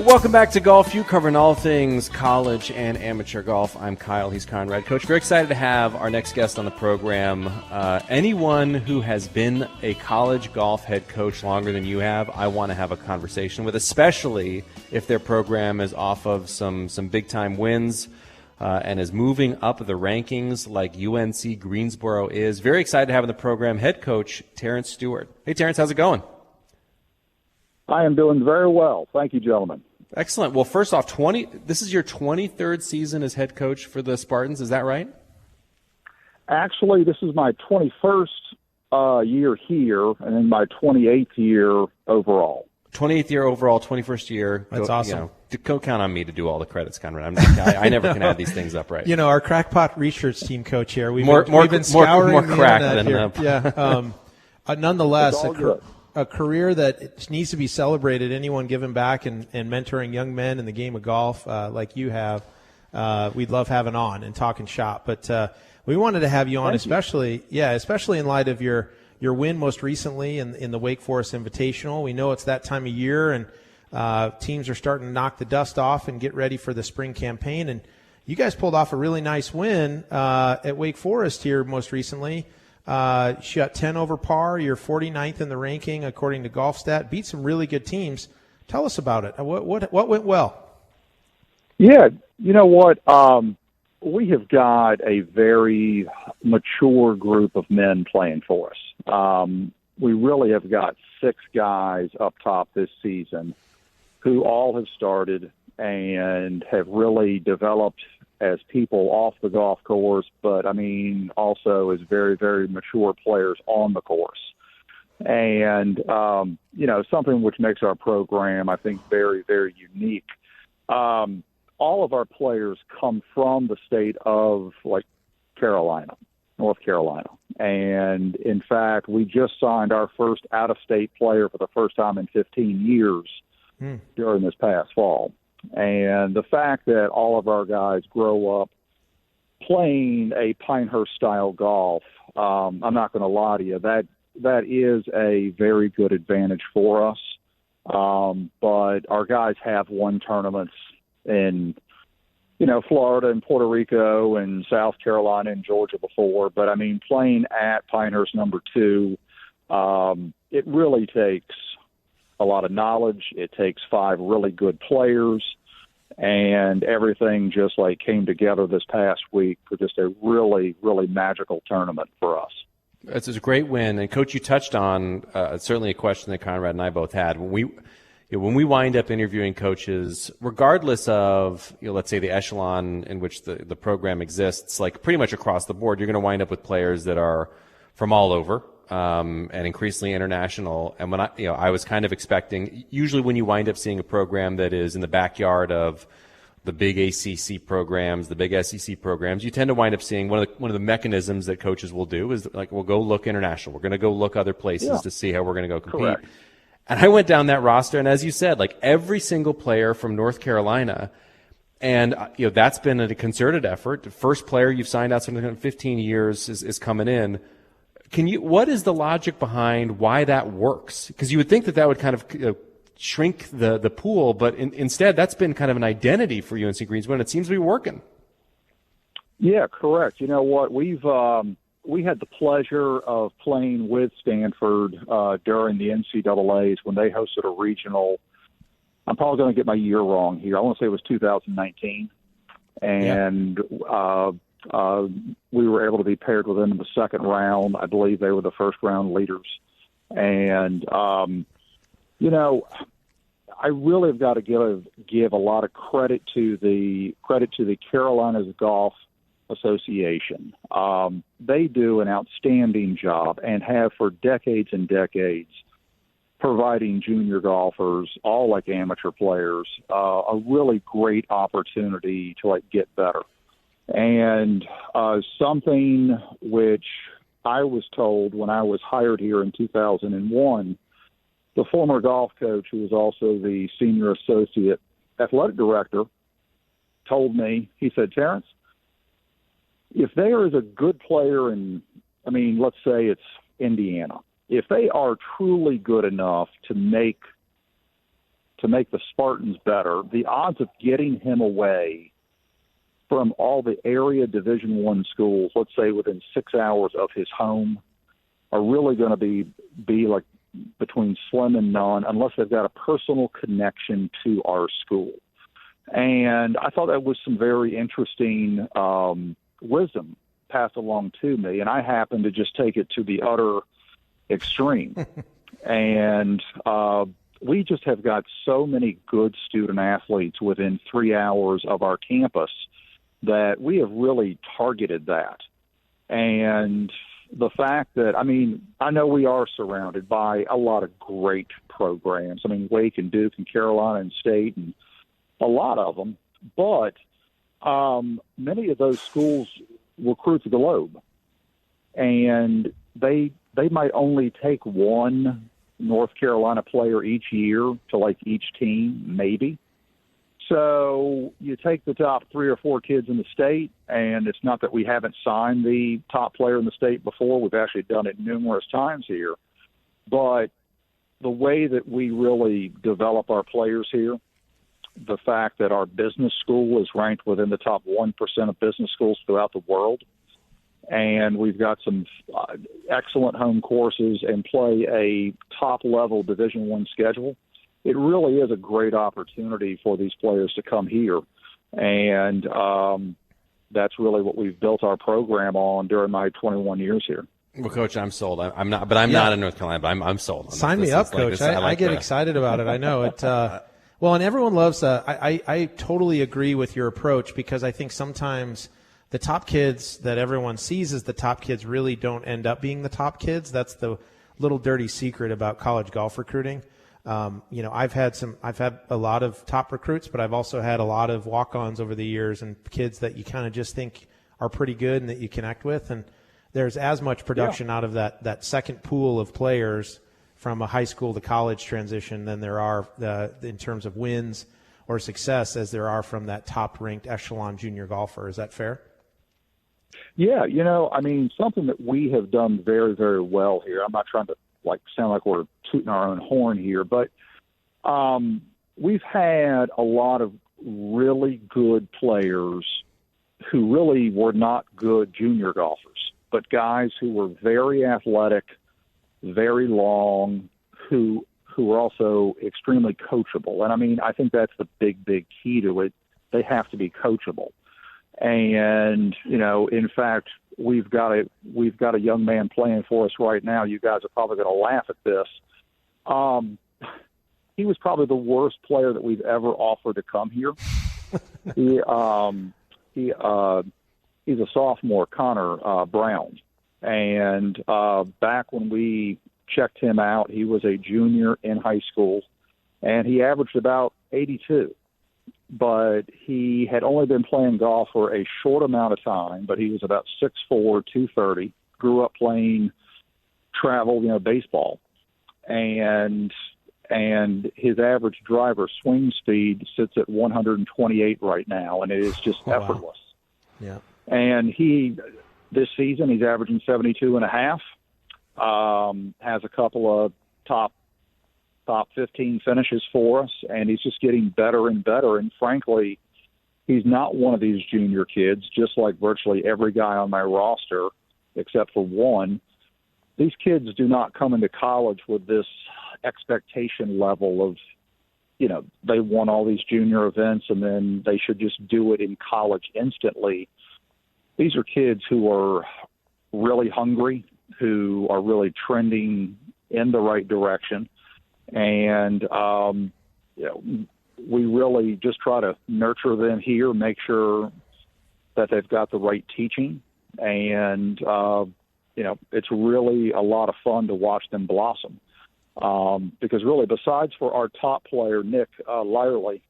Welcome back to Golf U, covering all things college and amateur golf. I'm Kyle. He's Conrad. Coach, very excited to have our next guest on the program. Anyone who has been a college golf head coach longer than you have, I want to have a conversation with, especially if their program is off of some big-time wins and is moving up the rankings like UNC Greensboro is. Very excited to have on the program head coach Terrance Stewart. Hey, Terrance, how's it going? I am doing very well. Thank you, gentlemen. Excellent. Well, first off, this is your 23rd season as head coach for the Spartans. Is that right? Actually, this is my 21st year here and then my 28th year overall. 28th year overall, 21st year. That's awesome. Go count on me to do all the credits, Conrad. I never can add these things up right. You know, our crackpot research team coach here. We've been scouring more the crack internet than here. up. Yeah. Nonetheless, a career that needs to be celebrated. Anyone giving back and mentoring young men in the game of golf like you have, we'd love having on and talking shop. But we wanted to have you on, especially in light of your win most recently in the Wake Forest Invitational. We know it's that time of year, and teams are starting to knock the dust off and get ready for the spring campaign. And you guys pulled off a really nice win at Wake Forest here most recently. Shot 10 over par. You're 49th in the ranking according to GolfStat. Beat some really good teams. Tell us about it. What went well? Yeah, you know what? We have got a very mature group of men playing for us. We really have got 6 guys up top this season who all have started and have really developed as people off the golf course, but also as very, very mature players on the course. And, something which makes our program, I think, very, very unique. All of our players come from the state of, North Carolina. And, in fact, we just signed our first out-of-state player for the first time in 15 years during this past fall. And the fact that all of our guys grow up playing a Pinehurst-style golf, I'm not going to lie to you, that is a very good advantage for us. But our guys have won tournaments in, Florida and Puerto Rico and South Carolina and Georgia before. But, playing at Pinehurst number 2, it really takes a lot of knowledge. It takes 5 really good players, and everything just came together this past week for just a really, really magical tournament for us. It's a great win, and Coach, you touched on certainly a question that Conrad and I both had when we wind up interviewing coaches, regardless of let's say the echelon in which the program exists, pretty much across the board, you're going to wind up with players that are from all over. And increasingly international. And when I was kind of expecting, usually when you wind up seeing a program that is in the backyard of the big ACC programs, the big SEC programs, you tend to wind up seeing one of the mechanisms that coaches will do is we'll go look international. We're going to go look other places to see how we're going to go compete. Correct. And I went down that roster, and as you said, every single player from North Carolina, and that's been a concerted effort. The first player you've signed out something in 15 years is coming in. What is the logic behind why that works? Because you would think that would kind of shrink the pool, but instead that's been kind of an identity for UNC Greensboro, and it seems to be working. Yeah, correct. You know what? We had the pleasure of playing with Stanford during the NCAAs when they hosted a regional. I'm probably going to get my year wrong here. I want to say it was 2019. And we were able to be paired with them in the second round. I believe they were the first round leaders. And, I really have got to give a lot of credit to the Carolinas Golf Association. They do an outstanding job and have for decades and decades providing junior golfers, all like amateur players, a really great opportunity to get better. And something which I was told when I was hired here in 2001, the former golf coach, who was also the senior associate athletic director, told me, he said, Terrance, if there is a good player in, let's say it's Indiana, if they are truly good enough to make to make the Spartans better, the odds of getting him away from all the area Division I schools, let's say within 6 hours of his home, are really going to be like between slim and none, unless they've got a personal connection to our school. And I thought that was some very interesting wisdom passed along to me, and I happened to just take it to the utter extreme. And we just have got so many good student athletes within 3 hours of our campus that we have really targeted that. And the fact that, I mean, I know we are surrounded by a lot of great programs. I mean, Wake and Duke and Carolina and State and a lot of them, but many of those schools recruit the globe, and they might only take one North Carolina player each year to like each team, maybe. So you take the top 3 or 4 kids in the state, and it's not that we haven't signed the top player in the state before. We've actually done it numerous times here. But the way that we really develop our players here, the fact that our business school is ranked within the top 1% of business schools throughout the world, and we've got some excellent home courses and play a top-level Division I schedule, it really is a great opportunity for these players to come here. And that's really what we've built our program on during my 21 years here. Well, Coach, I'm sold. I'm not, but I'm not in North Carolina, but I'm sold. Sign me up, Coach. I get excited about it. I know it. Well, and everyone loves I totally agree with your approach, because I think sometimes the top kids that everyone sees as the top kids really don't end up being the top kids. That's the little dirty secret about college golf recruiting. I've had a lot of top recruits, but I've also had a lot of walk-ons over the years and kids that you kind of just think are pretty good and that you connect with. And there's as much production out of that second pool of players from a high school to college transition than there are in terms of wins or success as there are from that top-ranked echelon junior golfer. Is that fair? Yeah, I mean, something that we have done very, very well here. I'm not trying to sound like we're tooting our own horn here, but we've had a lot of really good players who really were not good junior golfers, but guys who were very athletic, very long, who are also extremely coachable. And I mean, I think that's the big key to it. They have to be coachable. And, in fact, we've got a young man playing for us right now. You guys are probably going to laugh at this. He was probably the worst player that we've ever offered to come here. He's a sophomore, Connor Brown. And back when we checked him out, he was a junior in high school, and he averaged about 82. But he had only been playing golf for a short amount of time, but he was about 6'4", 230, grew up playing travel, baseball. And his average driver swing speed sits at 128 right now, and it is just effortless. Wow. Yeah. And this season, he's averaging 72.5, has a couple of top 15 finishes for us, and he's just getting better and better. And frankly, he's not one of these junior kids, just like virtually every guy on my roster, except for one. These kids do not come into college with this expectation level of, they won all these junior events and then they should just do it in college instantly. These are kids who are really hungry, who are really trending in the right direction. And, we really just try to nurture them here, make sure that they've got the right teaching. And, it's really a lot of fun to watch them blossom. Because really, besides for our top player, Nick Lyerly,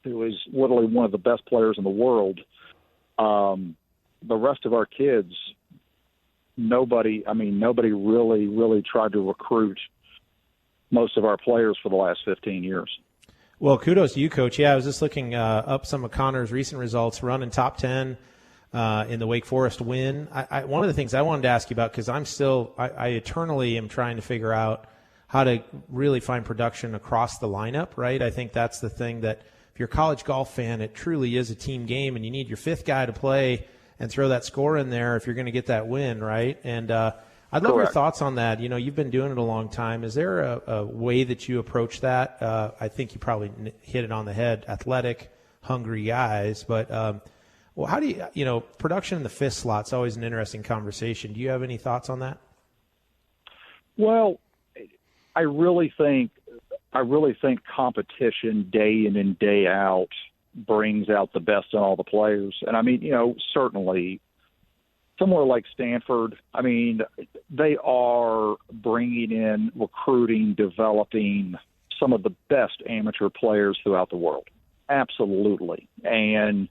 who is literally one of the best players in the world, the rest of our kids, nobody really tried to recruit most of our players for the last 15 years. Well, kudos to you, Coach. Yeah, I was just looking up some of Connor's recent results, running top 10 in the Wake Forest win. One of the things I wanted to ask you about, because I eternally am trying to figure out how to really find production across the lineup, right? I think that's the thing that if you're a college golf fan, it truly is a team game, and you need your fifth guy to play and throw that score in there if you're going to get that win, right? And I'd love your thoughts on that. You've been doing it a long time. Is there a way that you approach that? I think you probably hit it on the head, athletic, hungry guys. But, well, how do you, production in the fifth slot's always an interesting conversation. Do you have any thoughts on that? Well, I really think competition day in and day out brings out the best in all the players. And, I mean, certainly – somewhere like Stanford, I mean, they are bringing in, recruiting, developing some of the best amateur players throughout the world. Absolutely. And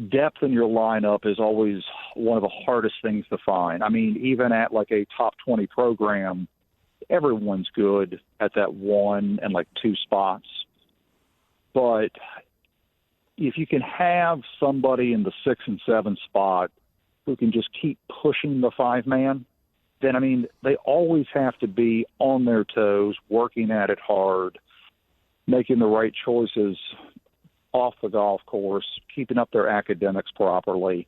depth in your lineup is always one of the hardest things to find. I mean, even at like a top 20 program, everyone's good at that 1 and like 2 spots. But if you can have somebody in the 6 and 7 spot who can just keep pushing the 5-man, then, I mean, they always have to be on their toes, working at it hard, making the right choices off the golf course, keeping up their academics properly.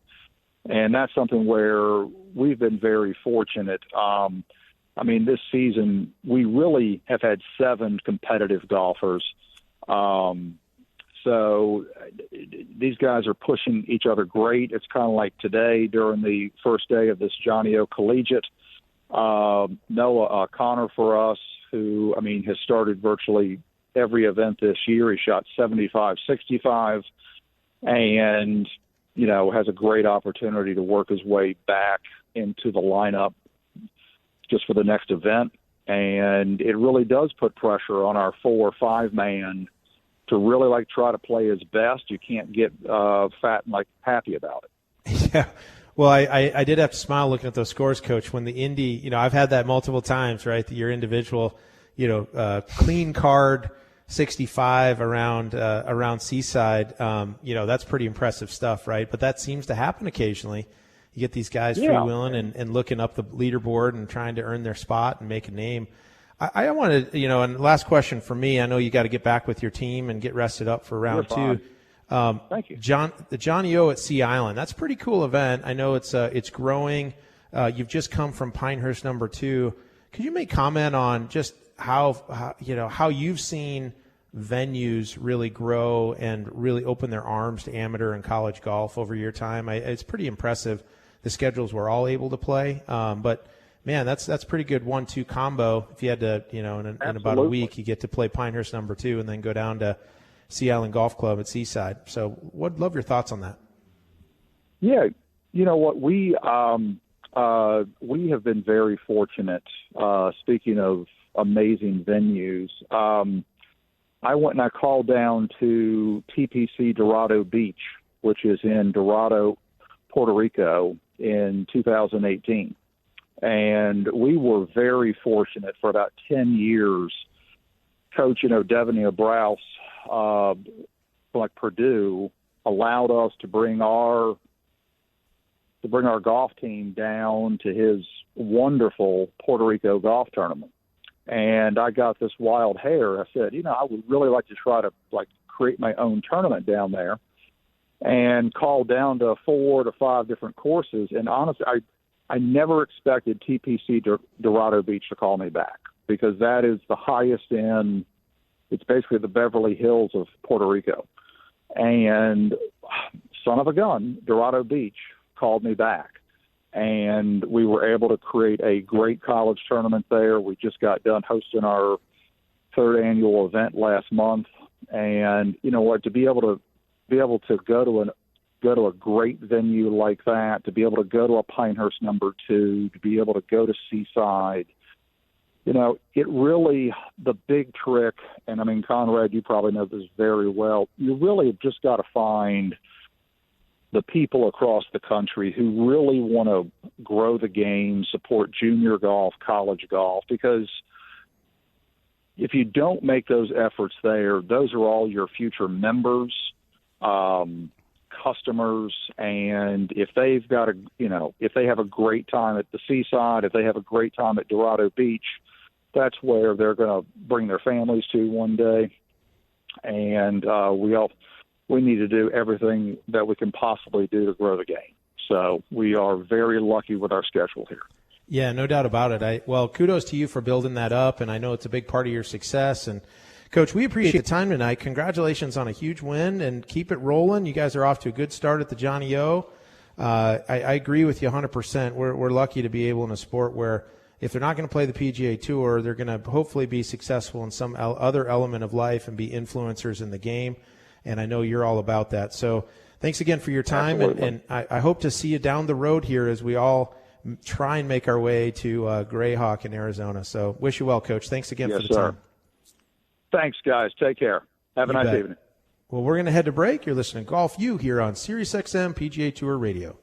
And that's something where we've been very fortunate. I mean, this season, we really have had 7 competitive golfers. So these guys are pushing each other great. It's kind of like today during the first day of this Johnny O Collegiate. Noah Connor for us, who, I mean, has started virtually every event this year. He shot 75, 65, and, has a great opportunity to work his way back into the lineup just for the next event. And it really does put pressure on our 4 or 5-man to really try to play his best. You can't get fat and happy about it. Yeah. Well, I did have to smile looking at those scores, Coach, when the Indy, I've had that multiple times, right? Your individual, clean card 65 around Seaside, that's pretty impressive stuff, right? But that seems to happen occasionally. You get these guys freewheeling and looking up the leaderboard and trying to earn their spot and make a name. I wanted, and last question for me, I know you got to get back with your team and get rested up for round 2. Thank you. The Johnny O at Sea Island, that's a pretty cool event. I know it's growing. You've just come from Pinehurst number 2. Could you make comment on just how you've seen venues really grow and really open their arms to amateur and college golf over your time? It's pretty impressive. The schedules we're all able to play, but man, that's pretty good 1-2 combo. If you had to, in about a week, you get to play Pinehurst number 2 and then go down to Sea Island Golf Club at Seaside. So, would love your thoughts on that. Yeah, you know what, we have been very fortunate. Speaking of amazing venues, I went and I called down to TPC Dorado Beach, which is in Dorado, Puerto Rico, in 2018. And we were very fortunate for about 10 years. Coach, Devaney Browse, like Purdue, allowed us to bring our golf team down to his wonderful Puerto Rico golf tournament. And I got this wild hair. I said, I would really like to try to create my own tournament down there, and called down to 4 to 5 different courses. And honestly, I never expected TPC Dorado Beach to call me back, because that is the highest end. It's basically the Beverly Hills of Puerto Rico. And son of a gun, Dorado Beach called me back. And we were able to create a great college tournament there. We just got done hosting our 3rd annual event last month. And you know what, to be able to go to a great venue like that, to be able to go to a Pinehurst number 2, to be able to go to Seaside, it really, the big trick, and I mean, Conrad, you probably know this very well, you really have just got to find the people across the country who really want to grow the game, support junior golf, college golf, because if you don't make those efforts there, those are all your future members, customers, and if they've got if they have a great time at the Seaside, if they have a great time at Dorado Beach, that's where they're going to bring their families to one day. And we need to do everything that we can possibly do to grow the game. So we are very lucky with our schedule here. Yeah, no doubt about it. Well, kudos to you for building that up, and I know it's a big part of your success. And, Coach, we appreciate the time tonight. Congratulations on a huge win, and keep it rolling. You guys are off to a good start at the Johnny O. I agree with you 100%. We're lucky to be able in a sport where if they're not going to play the PGA Tour, they're going to hopefully be successful in some other element of life and be influencers in the game. And I know you're all about that. So thanks again for your time, and I hope to see you down the road here as we all try and make our way to Grayhawk in Arizona. So wish you well, Coach. Thanks again for the time. Thanks, guys. Take care. Have a nice evening. Well, we're going to head to break. You're listening to Golf U here on Sirius XM PGA Tour Radio.